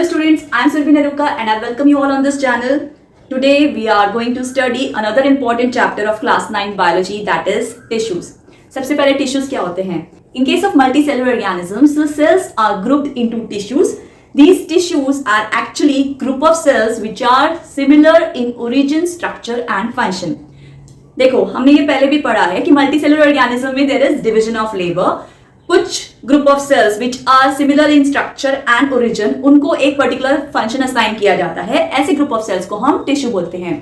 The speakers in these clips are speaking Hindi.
students, I am Survi Naruka and I welcome you all on this channel. Today we are going to study another important chapter of class 9 biology, that is tissues. सबसे पहले tissues क्या होते हैं? In case of multicellular organisms, the cells are grouped into tissues. These tissues are actually group of cells which are similar in origin, structure and function. देखो हमने ये पहले भी पढ़ा है कि मल्टीसेलुलर ऑर्गेनिज्म में there is division of labour. कुछ group of cells which are similar in structure and origin, उनको एक पर्टिकुलर फंक्शन असाइन किया जाता है. ऐसे ग्रुप ऑफ सेल्स को हम टिश्यू बोलते हैं.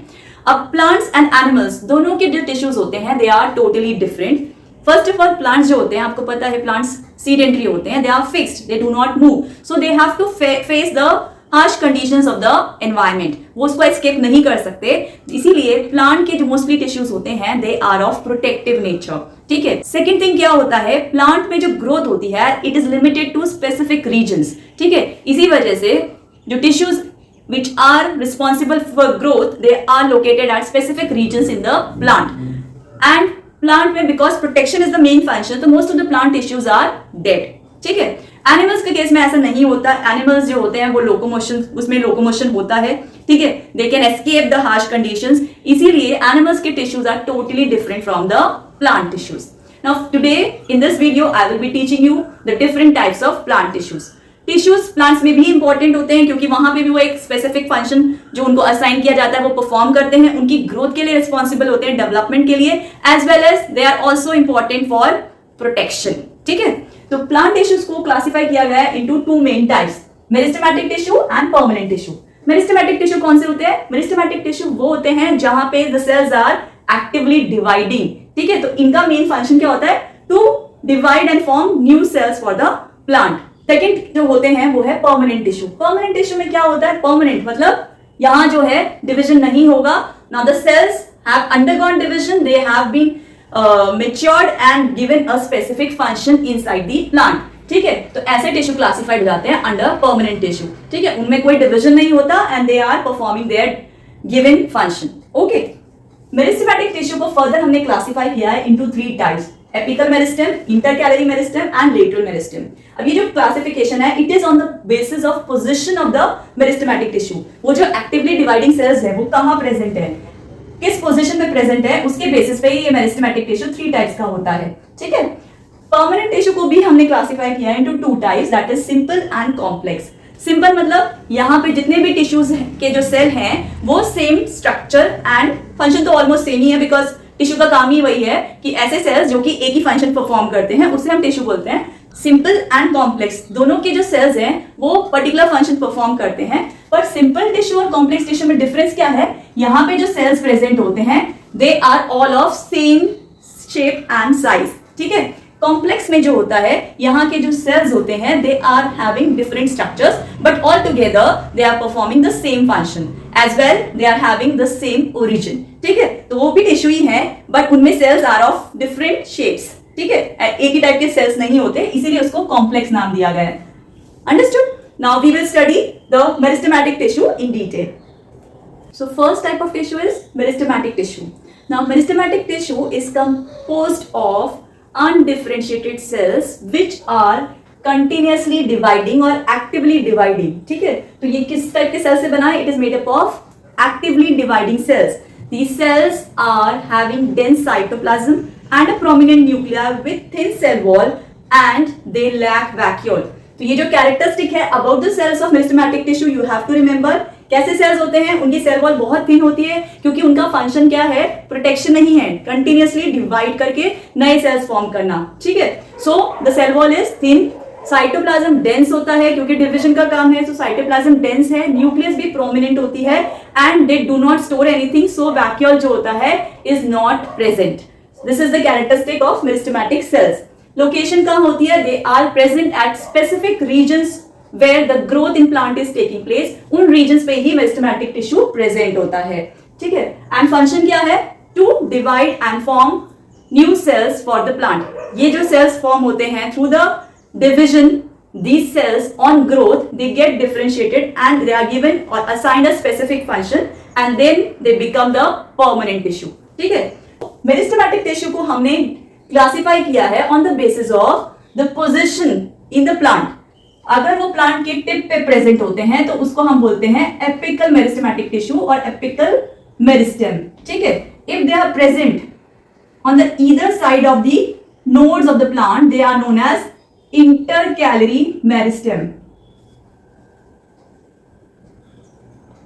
अब प्लांट्स एंड एनिमल्स दोनों के जो टिश्यूज होते हैं they are totally different. First of all plants जो होते हैं, आपको पता है प्लांट्स सीडेंटरी होते हैं, they are fixed, they do not move, so they have to face the harsh conditions of the environment. वो उसको एस्केप नहीं कर सकते. इसीलिए प्लांट के जो मोस्टली टिश्यूज होते हैं they are of protective nature. ठीक है. सेकेंड थिंग क्या होता है, प्लांट में जो ग्रोथ होती है it is limited to specific regions. ठीक है. इसी वजह से जो tissues which are responsible for growth they are located at specific regions in the plant. And plant में because protection is the main function, so most of the plant tissues are dead. ठीक है. एनिमल्स के केस में ऐसा नहीं होता. एनिमल्स जो होते हैं वो लोकोमोशन, उसमें लोकोमोशन होता है. ठीक है. They can escape the harsh conditions. इसीलिए एनिमल्स के tissues are totally different from the plant tissues. Now today in this video I will be teaching you the different types of plant tissues. Tissues plants में भी इंपॉर्टेंट होते हैं क्योंकि वहां पे भी वो एक स्पेसिफिक फंक्शन जो उनको असाइन किया जाता है वो परफॉर्म करते हैं. उनकी ग्रोथ के लिए रिस्पॉन्सिबल होते हैं, डेवलपमेंट के लिए, as well as they are also important for protection. ठीक है. तो प्लांट टिश्यूज को क्लासिफाई किया गया है into two main types, meristematic tissue and permanent tissue. Meristematic tissue कौन से होते हैं? मेरिस्टेमेटिक टिश्यू वो होते हैं जहां पे the cells are actively dividing. ठीक है. तो इनका मेन फंक्शन क्या होता है? To divide and form new cells for the plant. Second जो होते हैं वो है परमानेंट टिश्यू. परमानेंट टिश्यू में क्या होता है? परमानेंट मतलब यहां जो है डिविजन नहीं होगा. Now the cells have undergone division, they have been matured and given a specific function inside the plant. ठीक है. तो ऐसे टिश्यू क्लासिफाइड हो जाते हैं अंडर परमानेंट टिश्यू. ठीक है. उनमें कोई डिवीजन नहीं होता and they are performing their given function. Okay. Meristematic tissue को फर्दर हमने क्लासिफाई किया है into three types, apical meristem, intercalary meristem and lateral meristem. अब ये जो क्लासिफिकेशन है it is on the basis of position of the meristematic tissue. वो जो एक्टिवली डिवाइडिंग सेल्स है वो कहां प्रेजेंट है, किस पोजीशन में प्रेजेंट है, उसके बेसिस पे ये मेरिस्टेमेटिक टिश्यू थ्री टाइप्स का होता है. ठीक है. परमानेंट टिश्यू को भी हमने क्लासिफाई किया है into two types, that is simple and complex. Simple मतलब यहाँ पे जितने भी टिश्यूज के जो सेल हैं वो सेम स्ट्रक्चर एंड फंक्शन तो ऑलमोस्ट सेम ही है, बिकॉज टिश्यू का काम ही वही है कि ऐसे सेल्स जो कि एक ही फंक्शन परफॉर्म करते हैं उसे हम टिश्यू बोलते हैं. सिंपल एंड कॉम्प्लेक्स दोनों के जो सेल्स हैं वो पर्टिकुलर फंक्शन परफॉर्म करते हैं. पर सिंपल टिश्यू और कॉम्प्लेक्स टिश्यू में डिफरेंस क्या है? यहाँ पे जो सेल्स प्रेजेंट होते हैं they are all of same shape and size. ठीक है. कॉम्प्लेक्स में जो होता है यहाँ के जो सेल्स होते हैं they are having different structures but all together they are performing the same function, as well they are having the same origin. ठीक है. तो वो भी टिश्यू ही है बट उनमें cells are of different shapes. ठीक है. एक ही टाइप के सेल्स नहीं होते, इसीलिए उसको कॉम्प्लेक्स नाम दिया गया है. Understood? Now we will study the meristematic tissue in detail. So first type of tissue is meristematic tissue. Now meristematic tissue is composed of undifferentiated cells which are continuously dividing or actively dividing. ठीक है. तो ये किस टाइप के सेल से बना है? It is made up of actively dividing cells. These cells are having dense cytoplasm and a prominent nuclei with thin cell wall and they lack vacuole. तो ये जो कैरेक्टरिस्टिक है about the cells of meristematic tissue you have to remember. कैसे सेल्स होते हैं? उनकी सेल वॉल बहुत थिन होती है क्योंकि उनका फंक्शन क्या है? प्रोटेक्शन नहीं है, कंटिन्यूअसली डिवाइड करके नए सेल्स फॉर्म करना. ठीक है. So the cell wall is thin. Cytoplasm dense होता है क्योंकि डिवीजन का काम है, सो साइटोप्लाज्म डेंस है. न्यूक्लियस भी प्रोमिनेंट होती है and they do not store anything, so vacuole जो होता है is not present. This is the characteristic of meristematic cells. Location कहाँ होती है? They are present at specific regions where the growth in plant is taking place. उन regions पे ही मेरिस्टेमेटिक टिश्यू प्रेजेंट होता है. ठीक है. एंड फंक्शन क्या है? To divide and form new cells for the plant. ये जो सेल्स फॉर्म होते हैं through the division, these cells on growth they get differentiated and they are given or assigned a specific function and then they become the permanent tissue. ठीक है. मेरिस्टेमेटिक टिश्यू को हमने क्लासिफाई किया है on the basis of the position in the plant. अगर वो प्लांट के टिप पे प्रेजेंट होते हैं तो उसको हम बोलते हैं एपिकल मेरिस्टेमेटिक टिश्यू और एपिकल मेरिस्टेम, ठीक है। If they are present on the either side of the nodes of the plant they are known as intercalary meristem,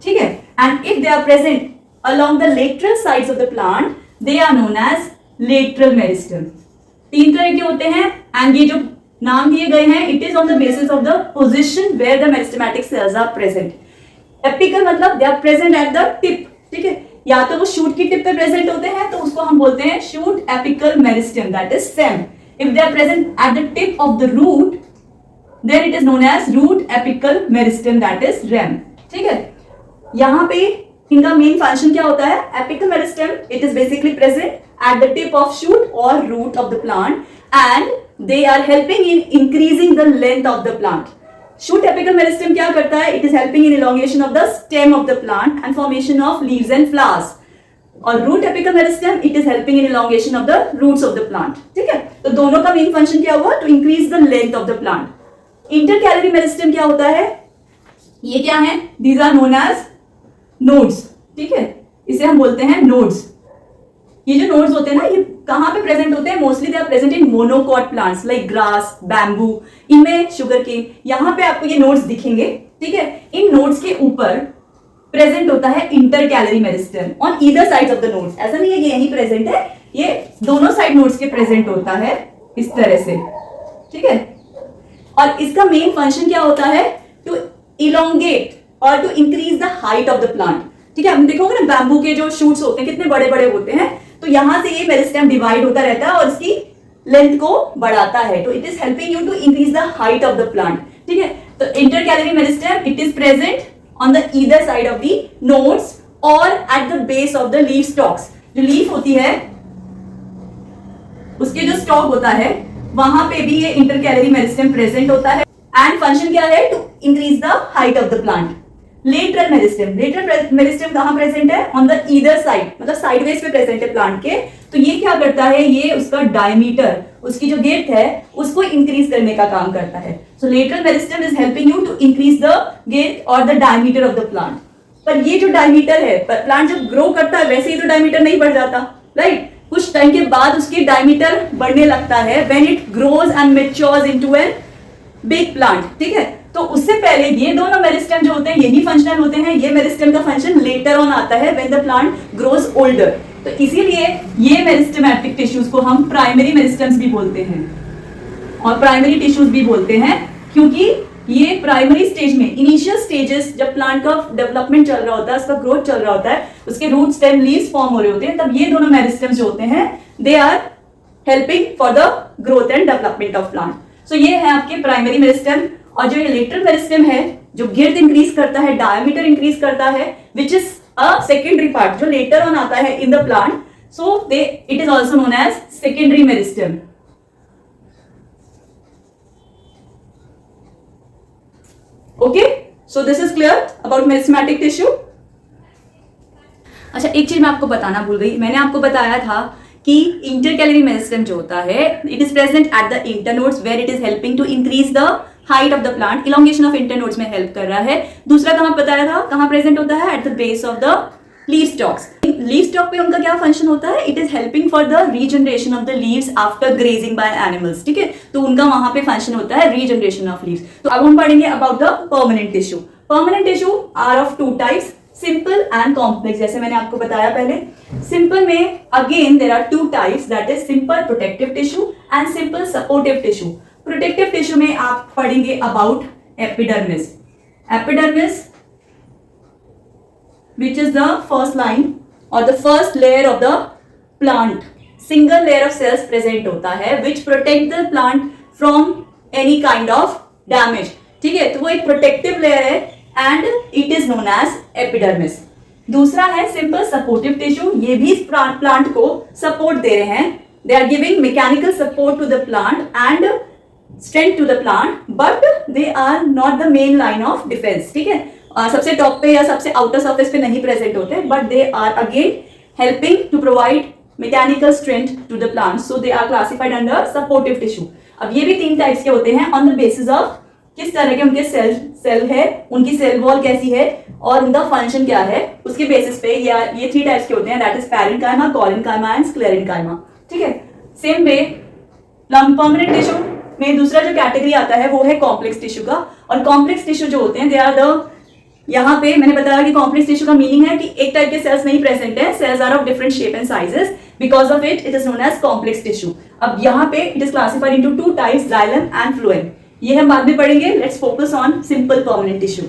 ठीक है। And if they are present along the lateral sides of the plant they are known as lateral meristem। तीन तरह के होते हैं एंड ये जो नाम दिए गए हैं it is on the basis of the position where the meristematic cells are present. Apical मतलब they are present at the tip, ठीक है, या तो वो शूट की टिप पे प्रेजेंट होते हैं तो उसको हम बोलते हैं shoot apical meristem that is stem. If they are present at the tip of the root then it is known as root apical meristem that is RAM, ठीक है। यहां पे इनका मेन फंक्शन क्या होता है? Apical meristem it is basically present at the tip of shoot और root of the plant and they are helping in increasing the length of the plant. Shoot apical meristem क्या करता है? It is helping in elongation of the stem of the plant and formation of leaves and flowers. और root apical meristem it is helping in elongation of the roots of the plant, ठीक है। तो दोनों का मेन फंक्शन क्या हुआ? To increase the length of the plant. Intercalary meristem क्या होता है? ये क्या है? These are known as nodes, ठीक है, इसे हम बोलते हैं नोड्स। ये जो नोड्स होते हैं ना ये कहां पे प्रेजेंट होते हैं? Mostly they are present in monocot plants like grass, bamboo, इनमें शुगर केन, यहां पे आपको ये नोड्स दिखेंगे, ठीक है। इन नोड्स के ऊपर प्रेजेंट होता है intercalary meristem on either sides of the nodes. ऐसा नहीं है कि यही प्रेजेंट है, ये दोनों साइड नोड्स के प्रेजेंट होता है इस तरह से, ठीक है। और इसका मेन फंक्शन क्या होता है? टू इलोंगेट और to increase the height of the plant, ठीक है। आपने देखोगे ना बैम्बू के जो शूट्स होते हैं कितने बड़े बड़े होते हैं, तो यहां से ये मेरिस्टेम डिवाइड होता रहता है और इसकी लेंथ को बढ़ाता है। तो it is helping you to increase the height of the plant, ठीक है। तो intercalary meristem it is present on the either side of the nodes और at the base of the leaf stalks. जो लीफ होती है उसके जो स्टॉक होता है वहां पे भी ये इंटरकैलरी मेरिस्टेम प्रेजेंट होता है एंड फंक्शन क्या है? To increase the height of the plant. Lateral meristem, lateral meristem कहां प्रेजेंट है? ऑन द ईदर साइड, मतलब साइडवेज पे प्रेजेंट है प्लांट के। तो ये क्या करता है? ये उसका डायमीटर, उसकी जो गिर्थ है उसको इंक्रीज करने का काम करता है। So lateral meristem is helping you to increase the girth और the diameter of the plant. पर ये जो डायमीटर है, प्लांट जब ग्रो करता है वैसे ही तो डायमीटर नहीं बढ़ जाता, राइट। कुछ टाइम के बाद उसकी डायमीटर बढ़ने लगता है when it grows and matures into an big plant, ठीक है। तो उससे पहले ये दोनों मेरिस्टेम जो होते हैं यही फंक्शनल होते हैं। ये मेरिस्टेम का फंक्शन लेटर ऑन आता है when the plant grows older. तो इसीलिए ये मेरिस्टेमेटिक टिश्यूज को हम प्राइमरी मेरिस्टेम्स भी बोलते हैं और प्राइमरी टिश्यूज भी बोलते हैं, क्योंकि ये प्राइमरी स्टेज में, इनिशियल स्टेजेस जब प्लांट का डेवलपमेंट चल रहा होता है, उसका ग्रोथ चल रहा होता है, उसके रूट स्टेम लीव्स फॉर्म हो रहे होते हैं, तब ये दोनों मेरिस्टेम्स जो होते हैं they are helping for the growth and development of plant. So ये है आपके प्राइमरी मेरिस्टेम। और जो ये लेटरल मेरिस्टेम है जो गिर्थ इंक्रीज करता है, डायमीटर इंक्रीज करता है, which is a secondary part जो लेटर ऑन आता है in the plant, so they it is also known as secondary meristem. Okay, so this is clear about meristematic tissue. अच्छा, एक चीज मैं आपको बताना भूल गई, मैंने आपको बताया था कि इंटरकैलरी मेरिस्टेम जो होता है it is present at the internodes where it is helping to increase the height of the plant, elongation of internodes में हेल्प कर रहा है। दूसरा कहां बताया था, कहां प्रेजेंट होता है? Eight the base of the leaf stocks. Leaf stock पे उनका क्या फंक्शन होता है? It is helping for the regeneration of the leaves after grazing by animals, ठीक है। तो उनका वहां पे फंक्शन होता है रीजनरेशन ऑफ लीव्स। तो अब हम पढ़ेंगे about the permanent tissue. Permanent tissue are of two types, simple and complex, जैसे मैंने आपको बताया पहले। सिंपल में again there are two types, that is simple protective tissue and simple supportive tissue. Protective tissue में आप पढ़ेंगे about epidermis. Epidermis which is the first line or the first layer of the plant, single layer of cells present होता है which protect the plant from any kind of damage, ठीक है। तो वो एक protective layer है and it is known as epidermis। दूसरा है simple supportive tissue, ये भी plant को support दे रहे हैं, they are giving mechanical support to the plant and strength to the plant, but they are not the main line of defense, ठीक है। सबसे टॉप पे या सबसे आउटर सरफेस पे नहीं प्रेजेंट होते, but they are again helping to provide mechanical strength to the plant, so they are classified under supportive tissue. अब ये भी तीन टाइप्स के होते हैं ऑन द बेसिस ऑफ किस तरह के उनके सेल है, उनकी सेल वॉल कैसी है और उनका फंक्शन क्या है, उसके बेसिस पे ये 3 टाइप्स के होते हैं, that is parenchyma, collenchyma and sclerenchyma. ठीक है, सेम वे परमानेंट टिश्यू में दूसरा जो कैटेगरी आता है वो है कॉम्प्लेक्स टिश्यू का। और कॉम्प्लेक्स टिश्यू जो होते हैं दे आर द, यहाँ पे मैंने बताया कि कॉम्प्लेक्स टिश्यू का मीनिंग है कि एक टाइप के सेल्स नहीं प्रेजेंट है, cells are of different shape and sizes, because of it is known as complex tissue. अब यहाँ पे it is classified into 2 types, xylem and phloem. ये हम बाद में पढ़ेंगे। Let's focus on simple permanent tissue.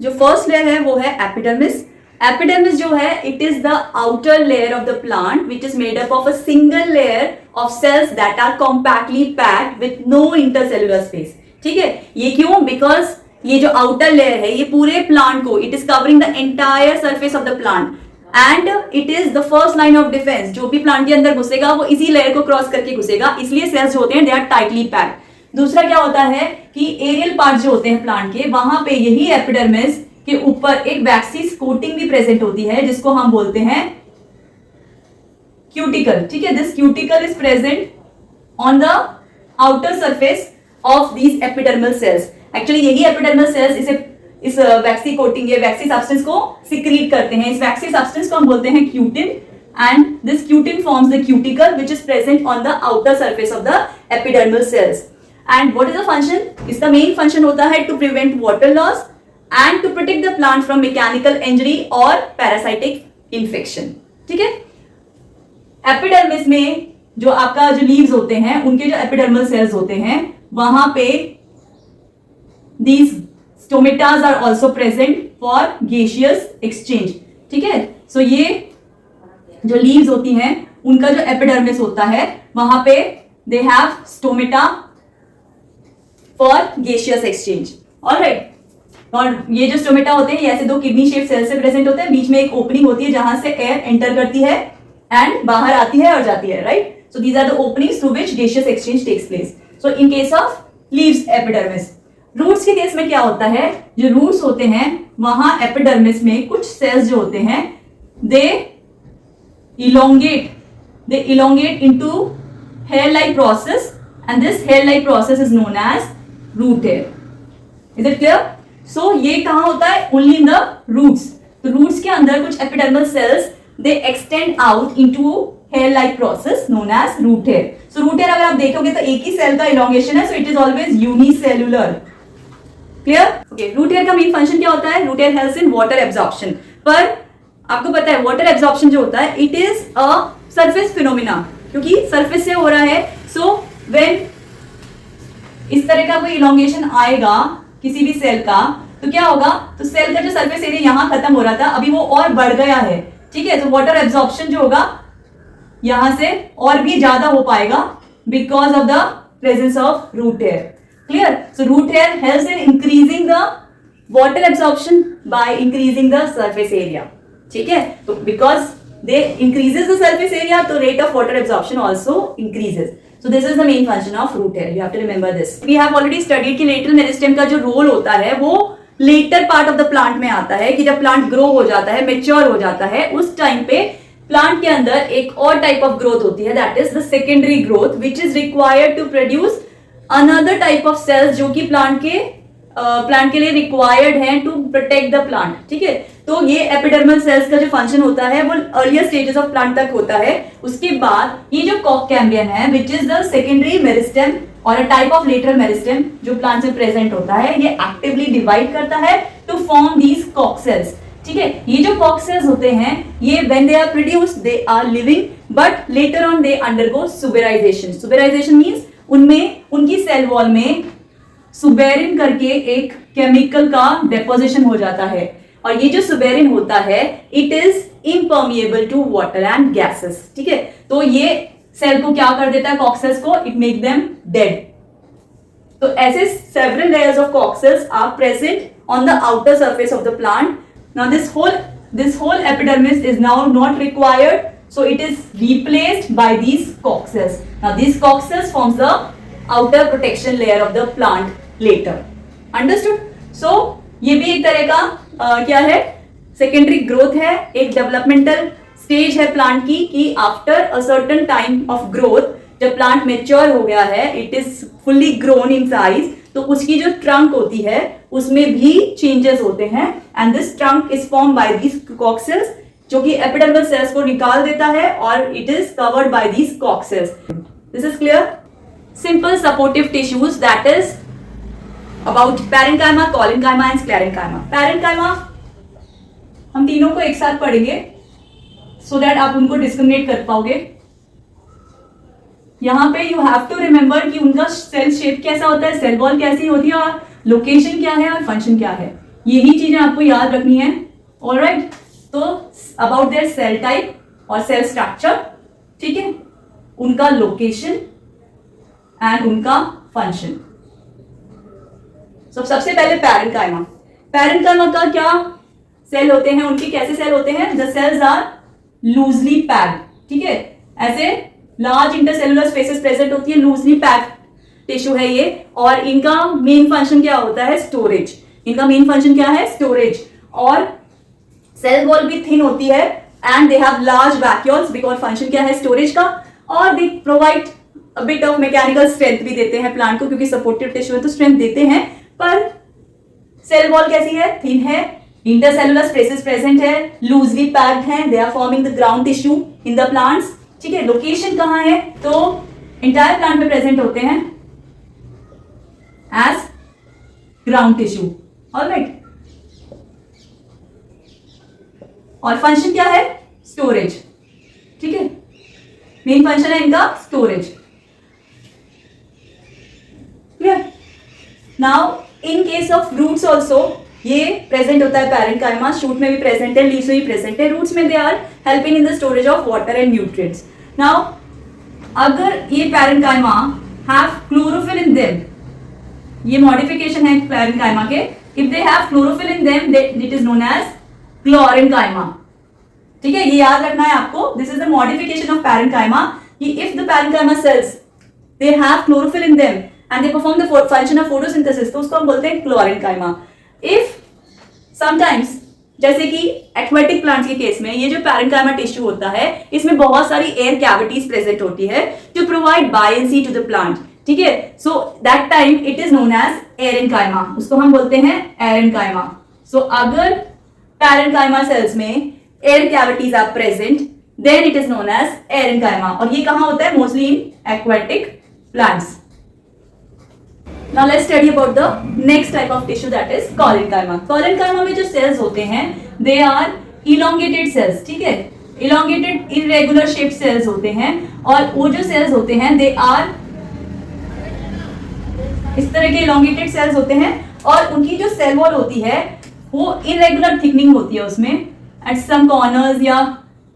जो फर्स्ट लेयर है वो है एपिडर्मिस। एपिडर्मिस जो है it is the outer layer of the plant which is made up of a single layer of sales that are compactly packed with no intercellular space. ठीक है, ये क्यों? बिकॉज ये जो आउटर लेयर है ये पूरे प्लांट को, it is covering the entire surface of the plant and it is the first line of defence. जो भी प्लांट के अंदर घुसेगा वो इसी लेयर को क्रॉस करके घुसेगा, इसलिए सेल्स जो होते हैं दे आर टाइटली पैक्ड। दूसरा क्या होता है कि एरियल पार्ट जो होते हैं प्लांट के, वहां पे यही एपिडर्मिस के ऊपर एक वैक्सीज कोटिंग भी प्रेजेंट होती है जिसको हम बोलते हैं क्यूटिकल। ठीक है, this cuticle is present on the outer surface of these epidermal cells. Actually यही एपिडर्मल सेल्स इस वैक्सी कोटिंग, ये वैक्सी सब्सटेंस को सिक्रीट करते हैं। इस वैक्सी सब्सटेंस को हम बोलते हैं cutin and this cutin forms the cuticle which is present on the outer surface of the epidermal cells. And what is the function? इसका मेन फंक्शन होता है to prevent water loss and to protect the plant from mechanical injury और पैरासाइटिक इंफेक्शन। ठीक है, एपिडर्मिस में जो आपका जो लीव्स होते हैं, उनके जो एपिडर्मल सेल्स होते हैं, वहां पे these stomatas are also present for gaseous exchange। ठीक है, सो ये जो लीव्स होती हैं उनका जो एपिडर्मिस होता है वहां पे they have stomata for gaseous exchange। Alright, और ये जो स्टोमेटा होते हैं ये ऐसे 2 किडनी शेप सेल से प्रेजेंट होते हैं, बीच में एक ओपनिंग होती है जहां से एयर एंटर करती है एंड बाहर आती है और जाती है, right? So these are the openings through which gaseous exchange takes place। So in case of leaves epidermis. Roots के केस में क्या होता है, जो रूट्स होते हैं वहां एपिडर्मिस में कुछ सेल्स जो होते हैं दे elongate into hair like process and this hair like process is known as root hair। Is it clear? So ये कहाँ होता है? Only in the roots। तो roots के अंदर कुछ epidermal cells they extend out into hair like process known as root hair। So root hair अगर आप देखोगे तो एक ही सेल का elongation है, so it is always unicellular। Clear? Okay, root hair का मेन फंक्शन क्या होता है? Root hair helps in water absorption. पर आपको पता है वाटर एब्जॉर्प्शन जो होता है it is a surface phenomena, क्योंकि सरफेस से हो रहा है। सो व्हेन इस तरह का कोई इलोंगेशन आएगा किसी भी सेल का तो क्या होगा? तो सेल का जो सरफेस एरिया यहां खत्म हो रहा था अभी वो और बढ़ गया है। ठीक है, तो वाटर एब्जॉर्प्शन जो होगा यहां से और भी ज्यादा हो पाएगा because of the presence of root hair. Clear? So root hair helps in increasing the water absorption by increasing the surface area। ठीक है, तो because they increases the surface area, तो rate of water absorption also increases। So this is the main function of root hair। You have to remember this। We have already studied कि lateral meristem का जो role होता है वो later part of the plant में आता है, कि जब plant grow हो जाता है, mature हो जाता है, उस time पे plant के अंदर एक और type of growth होती है, that is the secondary growth which is required to produce another type of cells जो कि प्लांट के लिए रिक्वायर्ड हैं टू प्रोटेक्ट द प्लांट। ठीक है, तो ये एपिडर्मल सेल्स का जो फंक्शन होता है वो अर्लियर स्टेजेस ऑफ प्लांट तक होता है। उसके बाद ये जो कॉक कैम्बियम है which is the secondary meristem और a type of lateral meristem जो प्लांट में प्रेजेंट होता है, ये एक्टिवली डिवाइड करता है टू फॉर्म दीज कॉक सेल्स। ठीक है, ये जो कॉक सेल्स होते हैं ये when they are produced they are living but later on they undergo suberization. Suberization means उनमें उनकी सेल वॉल में सुबेरिन करके एक केमिकल का डेपोजिशन हो जाता है और ये जो सुबेरिन होता है it is impermeable to water and gases. ठीक है, तो ये सेल को क्या कर देता है, कॉक सेल्स को, इट मेक देम डेड। तो ऐसे सेवरल लेयर्स ऑफ कॉक cells are present on the outer surface of the plant. Now this whole epidermis is now not required, so it is replaced by these cox cells। Now these cox cells forms the outer protection layer of the plant later। Understood? So ये भी एक तरह का क्या है, सेकेंडरी ग्रोथ है, एक डेवलपमेंटल स्टेज है प्लांट की कि after a certain time of growth जब प्लांट मेच्योर हो गया है, it is fully grown in size, तो उसकी जो ट्रंक होती है उसमें भी चेंजेस होते हैं and this trunk is form by these कॉक सेल्स, जो कि एपिडर्मल सेल्स को निकाल देता है और it is covered by these कॉक cells. This is clear. Simple supportive tissues that is about parenchyma, collenchyma and sclerenchyma. Parenchyma हम तीनों को एक साथ पढ़ेंगे सो दैट आप उनको डिस्क्रिमिनेट कर पाओगे. यहां पे यू हैव टू रिमेंबर कि उनका सेल शेप कैसा होता है, सेल वॉल कैसी होती है और लोकेशन क्या है और फंक्शन क्या है. यही चीजें आपको याद रखनी है. ऑलराइट, तो अबाउट देयर सेल टाइप और सेल स्ट्रक्चर, ठीक है, उनका लोकेशन एंड उनका फंक्शन. सबसे पहले पैरेन्काइमा. पैरेन्काइमा का क्या सेल होते हैं, उनके कैसे सेल होते हैं. The cells are loosely packed, ठीक है, ऐसे लार्ज इंटरसेलुलर स्पेसेस प्रेजेंट होती है, लूजली पैक्ड टिश्यू है ये. और इनका मेन फंक्शन क्या होता है, स्टोरेज. इनका मेन फंक्शन क्या है, स्टोरेज. और सेल वॉल भी थिन होती है and they have large vacuoles, because function क्या है, स्टोरेज का. और they provide a bit of mechanical strength भी देते हैं प्लांट को, क्योंकि सपोर्टिव टिश्यू है तो स्ट्रेंथ देते हैं. पर सेल वॉल कैसी है, थिन है, इंटरसेलुलर स्पेसेस प्रेजेंट है, लूजली पैक्ड है, they are forming the ground tissue in the plants. ठीक है, लोकेशन कहां है, तो इंटायर प्लांट में प्रेजेंट होते हैं एज ग्राउंड टिश्यू. ऑलराइट, और फंक्शन क्या है, स्टोरेज. ठीक है, मेन फंक्शन है इनका storage. Clear. Now in case of roots also ये प्रेजेंट होता है पैरेन्काइमा. शूट में भी प्रेजेंट है, लीव्स में भी प्रेजेंट है, रूट्स में they are helping in the storage of water and nutrients. Now अगर ये parenchyma have chlorophyll in them, ये मॉडिफिकेशन है पैरेन्काइमा के, if they have chlorophyll in them it is known as chlorenchyma. ठीक है, ये याद रखना है आपको. This is the modification of parenchyma. If the parenchyma cells they have chlorophyll in them and they perform the function of photosynthesis, तो उसको हम बोलते हैं क्लोरेन्काइमा. इफ समटाइम्स, जैसे कि एक्वेटिक प्लांट्स के केस में, ये जो पैरेन्काइमा टिश्यू होता है इसमें बहुत सारी एयर कैविटीज प्रेजेंट होती है to provide buoyancy to the plant. ठीक है, so that time it is known as aerenchyma. उसको हम बोलते हैं एरेन्काइमा. सो अगर पैरेन्काइमा सेल्स में air cavities are present then it is known as aerenchyma. और ये कहां होता है, mostly in aquatic plants. Now let's study about the next type of tissue, that is collenchyma. Collenchyma में जो cells होते हैं they are elongated cells. ठीक है, elongated irregular shaped cells होते हैं. और वो जो cells होते हैं they are इस तरह के elongated cells होते हैं. और उनकी जो cell wall होती है वो irregular thickening होती है, उसमें at some corners या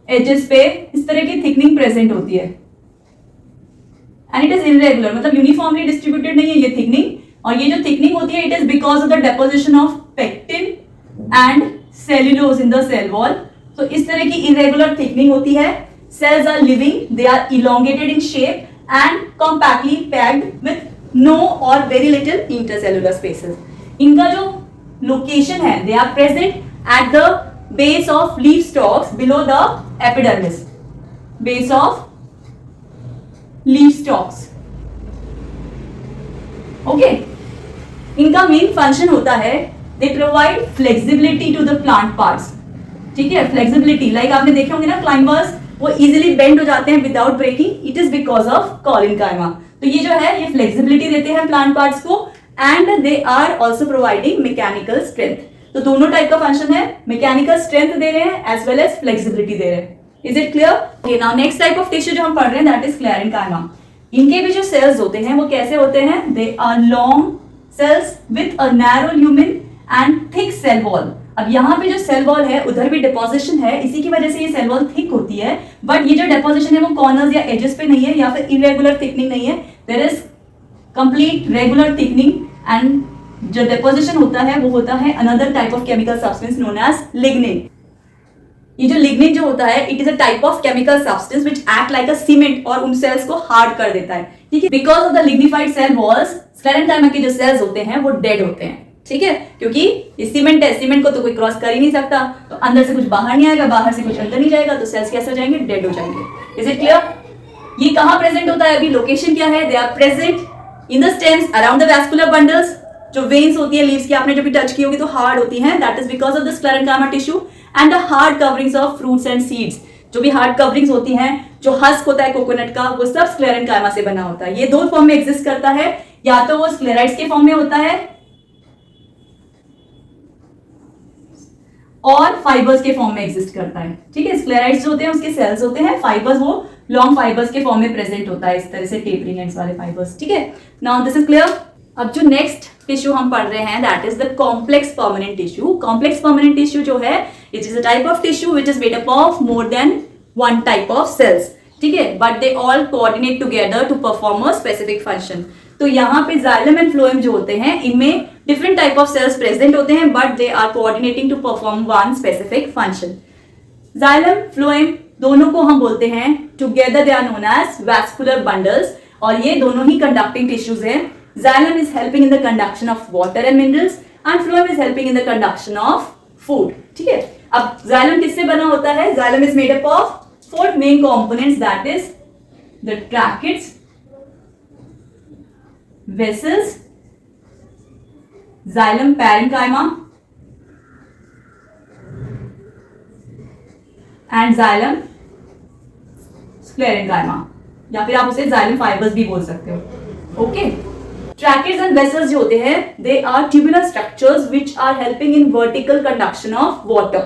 edges पे इस तरह की thickening present होती है. एंड इट इज इरेगुलर, मतलब यूनिफॉर्मली डिस्ट्रीब्यूटेड नहीं है ये थिकनिंग. और ये जो थिकनिंग होती है it is because of the deposition of pectin and cellulose in the cell wall. तो इस तरह की इरेगुलर थिकनिंग होती है. Cells are living, they are elongated in shape and compactly packed with no or very little intercellular spaces. इनका जो लोकेशन है they are present at the base of leaf stalks below the epidermis. Base of leaf stalks. Okay, इनका मेन फंक्शन होता है दे provide flexibility to the plant parts. ठीक है, फ्लेक्सिबिलिटी लाइक आपने देखे होंगे ना, क्लाइंबर्स वो इजीली बेंड हो जाते हैं without breaking. It is because of collenchyma. तो ये जो है ये फ्लेक्सिबिलिटी देते हैं प्लांट पार्ट्स को and they are also providing mechanical strength. तो दोनों टाइप का फंक्शन है, मैकेनिकल स्ट्रेंथ दे रहे हैं एज वेल एज फ्लेक्सिबिलिटी दे रहे हैं. Is it clear? Okay, now next type of tissue जो हम पढ़ रहे हैं that is sclerenchyma. इनके भी जो cells होते हैं वो कैसे होते हैं, they are long cells with a narrow lumen and thick cell wall. अब यहाँ पे जो cell wall है उधर भी deposition है, इसी की वजह से ये cell wall thick होती है. but ये जो deposition है वो corners या edges पे नहीं है या फिर irregular thickening नहीं है. there is complete regular thickening and जो deposition होता है वो होता है another type of chemical substance known as lignin. ये जो लिग्निन जो होता है it is a type of chemical substance which act like a cement और उन सेल्स को हार्ड कर देता है. ठीक है, because of the lignified cell walls sclerenchyma के जो सेल्स होते हैं वो डेड होते हैं. ठीक है, क्योंकि ये सीमेंट है, सीमेंट को तो कोई क्रॉस कर ही नहीं सकता. तो अंदर से कुछ बाहर नहीं आएगा, बाहर से कुछ अंदर नहीं जाएगा, तो सेल्स कैसे हो जाएंगे, डेड हो जाएंगे. Is it clear? ये कहां प्रेजेंट होता है, अभी लोकेशन क्या है, they are present in the stems around the vascular bundles, जो वेन्स होती है लीव्स की, आपने जब भी टच की होगी तो हार्ड होती हैं, that is because of the sclerenchyma tissue and the hard coverings of fruits and seeds, जो भी हार्ड कवरिंग्स होती हैं, जो हस्क होता है कोकोनट का, वो सब स्क्लेरेंकाइमा से बना होता है। ये दो फॉर्म में एग्जिस्ट करता है, या तो वो स्क्लेराइड्स के फॉर्म में होता है और फाइबर्स के फॉर्म में एग्जिस्ट करता है। ठीक है, स्क्लेराइड्स जो होते हैं उसके सेल्स होते हैं, फाइबर्स वो लॉन्ग फाइबर्स के फॉर्म में प्रेजेंट होता है, इस तरह से टेपरिंग एंड्स वाले फाइबर्स। ठीक है, नाउ दिस इज क्लियर। अब जो नेक्स्ट टिश्यू हम पढ़ रहे हैं that is the complex permanent tissue. Complex permanent tissue जो है it is a type of tissue which is made up of more than one type of cells. ठीक है, but they all coordinate together to perform a specific function. तो यहाँ पे जाइलम एंड फ्लोएम जो होते हैं इनमें different type of cells present होते हैं, but they are coordinating to perform one specific function. Xylem phloem दोनों को हम बोलते हैं together they are known as vascular bundles, और ये दोनों ही कंडक्टिंग टिश्यूज हैं। Xylem is helping in the conduction of water and minerals and phloem is helping in the conduction of food. ठीक है, अब xylem किससे बना होता है? Xylem is made up of 4 main components, that is the tracheids, vessels, xylem parenchyma and xylem sclerenchyma, या फिर आप उसे xylem fibers भी बोल सकते हो। ओके, ट्रैकेड्स एंड वेसल्स जो होते हैं they are tubular structures which are helping in vertical conduction of water.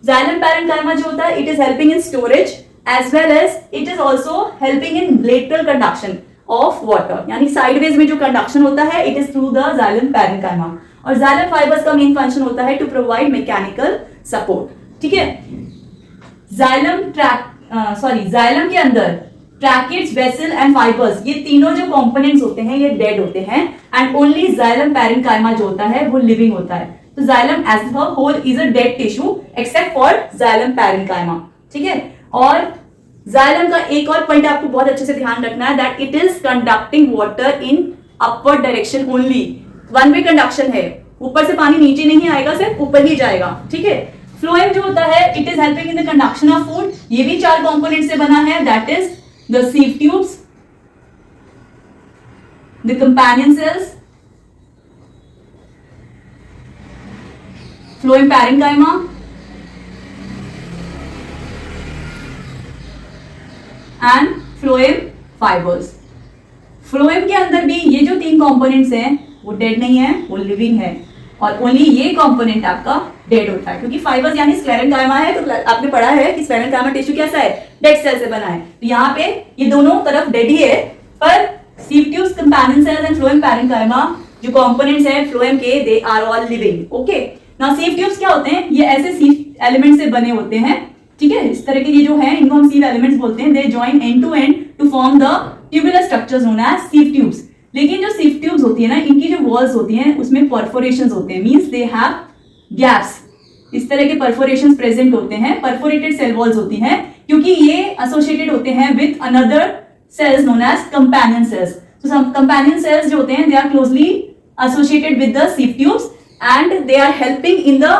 Xylem parenchyma जो होता है it is helping in storage as well as it is also helping in lateral conduction of water, यानी साइडवेज में जो कंडक्शन होता है it is through the xylem parenchyma. और जाइलम फाइबर्स का मेन फंक्शन होता है टू प्रोवाइड मैकेनिकल सपोर्ट। ठीक है, जाइलम के अंदर ट्रैकेड्स, वेसल एंड फाइबर्स, ये तीनों जो कंपोनेंट्स होते हैं ये डेड होते हैं, एंड ओनली जाइलम पैरेंकाइमा जो होता है वो लिविंग होता है। तो xylem as a whole is a dead tissue except for xylem parenchyma. ठीक है, और जाइलम का एक और पॉइंट आपको बहुत अच्छे से ध्यान रखना है that it is conducting water in upward direction only. One way conduction है, ऊपर से पानी नीचे नहीं आएगा, सिर्फ ऊपर ही जाएगा। ठीक है, फ्लोएम जो होता है it is helping in the conduction of food, ये भी 4 कंपोनेंट से बना है, that is the sieve tubes, the companion cells, phloem parenchyma and phloem fibers. Phloem के अंदर भी ये जो 3 कंपोनेंट्स हैं वो डेड नहीं है, वो लिविंग है, और ओनली ये कंपोनेंट आपका डेड होता है, क्योंकि फाइबर्स यानी स्क्लेरेंकाइमा है, तो आपने पढ़ा है कि स्क्लेरेंकाइमा टिश्यू कैसा है, डेड सेल से बना है। तो यहाँ पे ये दोनों तरफ डेड ही है, पर sieve tubes, companion cells and phloem parenchyma जो कंपोनेंट्स हैं फ्लोएम के they are all living. Okay, now sieve tubes क्या होते हैं? ये ऐसे सीव एलिमेंट से बने होते हैं। ठीक है, इस तरह के ये जो है इनको हम सीव एलिमेंट्स बोलते हैं। They join end to end to form the tubular structures known as sieve tubes. लेकिन जो सीव ट्यूब्स होती है ना, इनकी जो वॉल्स होती हैं उसमें परफोरेशंस होते हैं, मींस दे हैव गैप्स। इस तरह के परफोरेशंस प्रेजेंट होते हैं, परफोरेटेड सेल वॉल्स होती हैं, क्योंकि ये एसोसिएटेड होते हैं with another cells known as companion cells. तो कंपेनियन सेल्स जो होते हैं they are closely associated with the sieve tubes and they are helping in the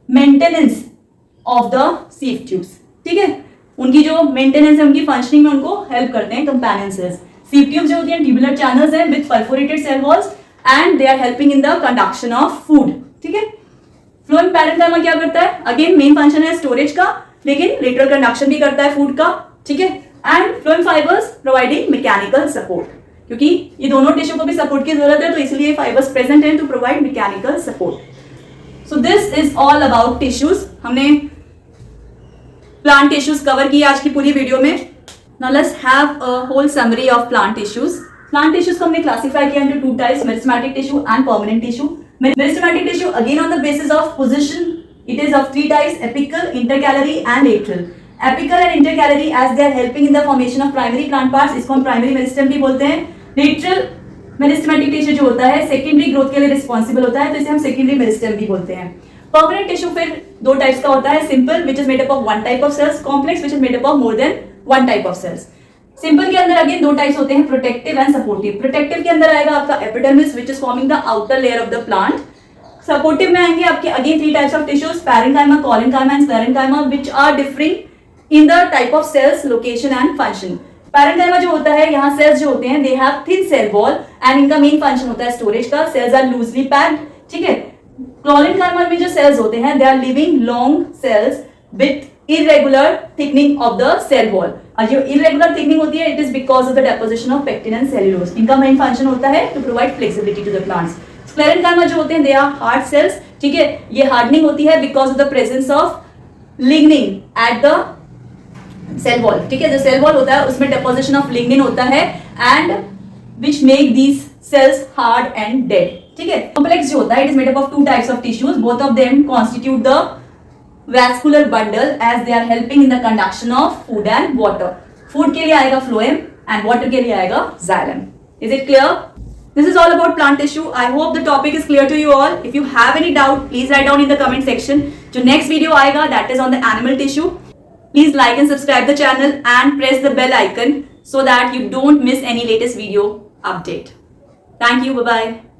maintenance of the sieve tubes. ठीक है, उनकी जो मेंटेनेंस है, उनकी फंक्शनिंग में उनको हेल्प करते हैं कंपेनियन सेल्स। सीव ट्यूब्स जो होती हैं ट्यूबुलर चैनल्स हैं with perforated cell walls and they are helping in the conduction of food. ठीक है, फ्लोएम पैरेंकाइमा क्या करता है? अगेन मेन फंक्शन है स्टोरेज का, लेकिन लेटरल कंडक्शन भी करता है फूड का। ठीक है, and phloem fibres providing mechanical support, क्योंकि ये दोनों टिश्यू को भी सपोर्ट की जरूरत है, तो इसलिए फाइबर्स प्रेजेंट हैं to provide mechanical support. So this is all about tissues. हमने प्लांट टिश्यूज कवर की आज की पूरी वीडियो में। Now let's have a whole summary of plant tissues. Plant tissues को हमने क्लासिफाई किया into 2 types, meristematic tissue and permanent tissue. Meristematic tissue again on the basis of position, it is of 3 types: apical, intercalary and lateral. Apical and intercalary as they are helping in the formation of primary plant parts, इसको हम primary meristem भी बोलते हैं। Lateral meristematic tissue जो होता है secondary growth के लिए responsible होता है, तो इसे हम secondary meristem भी बोलते हैं। Permanent tissue फिर 2 types का होता है, simple which is made up of 1 type of cells, complex which is made up of more than 1 type of cells. Simple के अंदर अगेन 2 टाइप्स होते हैं, प्रोटेक्टिव एंड सपोर्टिव। प्रोटेक्टिव के अंदर आएगा आपका epidermis which is forming the outer layer of the plant. Supportive में आएंगे आपके again 3 types of tissues, parenchyma, collenchyma and sclerenchyma, which are differing in the type of cells, location and function. Parenchyma जो होता है, यहाँ सेल्स जो होते हैं they have thin cell wall and इनका मेन फंक्शन होता है स्टोरेज का. Cells are loosely packed. ठीक है. क्लोरेन्काइमा में जो सेल्स होते हैं they are living long cells with irregular thickening of the cell wall. और जो irregular thickening होती है it is because of the deposition of pectin and cellulose. इनका main function होता है to provide flexibility to the plants. Sclerenchyma जो होते हैं they are hard cells. ठीक है. ये hardening होती है because of the presence of lignin at the cell wall. ठीक है. जो cell wall होता है उसमें deposition of lignin होता है and which make these cells hard and dead. ठीक है. Complex जो होता है it is made up of two types of tissues. Both of them constitute the vascular bundle as they are helping in the conduction of food and water. Food के लिए आएगा phloem and water के लिए आएगा xylem. Is it clear? This is all about plant tissue. I hope the topic is clear to you all. If you have any doubt, please write down in the comment section. जो next video आएगा that is on the animal tissue. Please like and subscribe the channel and press the bell icon so that you don't miss any latest video update. Thank you. Bye bye.